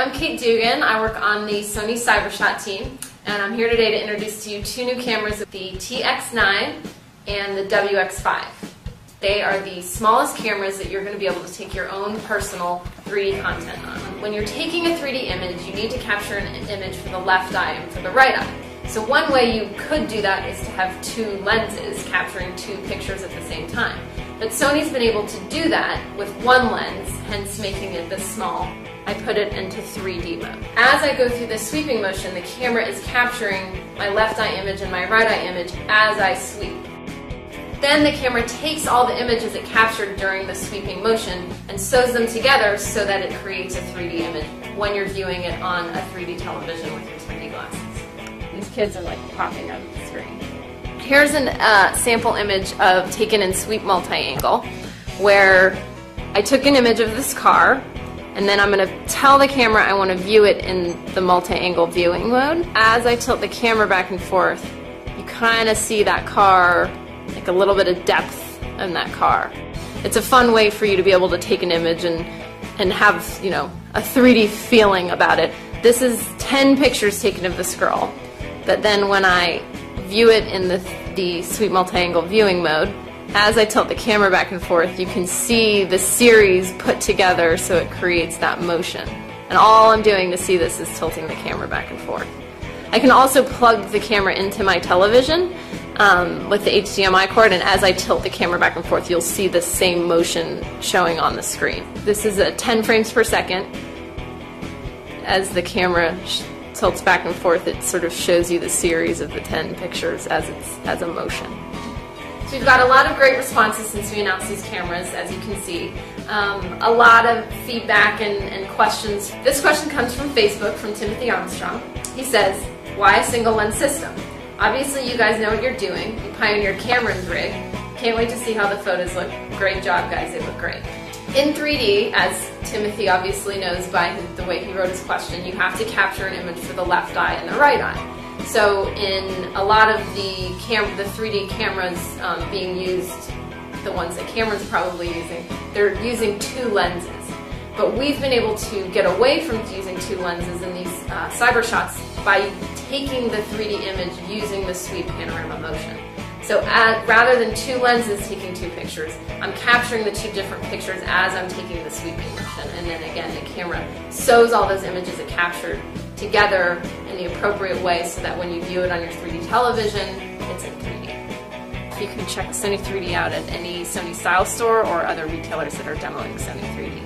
I'm Kate Dugan. I work on the Sony Cyber team, and I'm here today to introduce to you two new cameras, the TX9 and the WX5. They are the smallest cameras that you're going to be able to take your own personal 3D content on. When you're taking a 3D image, you need to capture an image for the left eye and for the right eye. So one way you could do that is to have two lenses capturing two pictures at the same time. But Sony's been able to do that with one lens, hence making it this small. I put it into 3D mode. As I go through the sweeping motion, the camera is capturing my left eye image and my right eye image as I sweep. Then the camera takes all the images it captured during the sweeping motion and sews them together so that it creates a 3D image when you're viewing it on a 3D television with your 3D glasses. These kids are like popping out of the screen. Here's a sample image of taken in sweep multi-angle where I took an image of this car and then I'm going to tell the camera I want to view it in the multi-angle viewing mode. As I tilt the camera back and forth, you kind of see that car, like a little bit of depth in that car. It's a fun way for you to be able to take an image and have, you know, a 3D feeling about it. This is 10 pictures taken of this girl, but then when I view it in the sweep multi-angle viewing mode, as I tilt the camera back and forth, you can see the series put together so it creates that motion. And all I'm doing to see this is tilting the camera back and forth. I can also plug the camera into my television with the HDMI cord, and as I tilt the camera back and forth, you'll see the same motion showing on the screen. This is at 10 frames per second. As the camera tilts back and forth, it sort of shows you the series of the 10 pictures as a motion. So we've got a lot of great responses since we announced these cameras, as you can see. A lot of feedback and questions. This question comes from Facebook, from Timothy Armstrong. He says, why a single lens system? Obviously you guys know what you're doing. You pioneered Cameron's rig. Can't wait to see how the photos look. Great job, guys, they look great. In 3D, as Timothy obviously knows by the way he wrote his question, you have to capture an image for the left eye and the right eye. So in a lot of the 3D cameras being used, the ones that Cameron's probably using, they're using two lenses. But we've been able to get away from using two lenses in these cyber shots by taking the 3D image using the sweep panorama motion. So rather than two lenses taking two pictures, I'm capturing the two different pictures as I'm taking the sweeping motion. And then again, the camera sews all those images it captured together in the appropriate way so that when you view it on your 3D television, it's in 3D. You can check Sony 3D out at any Sony Style store or other retailers that are demoing Sony 3D.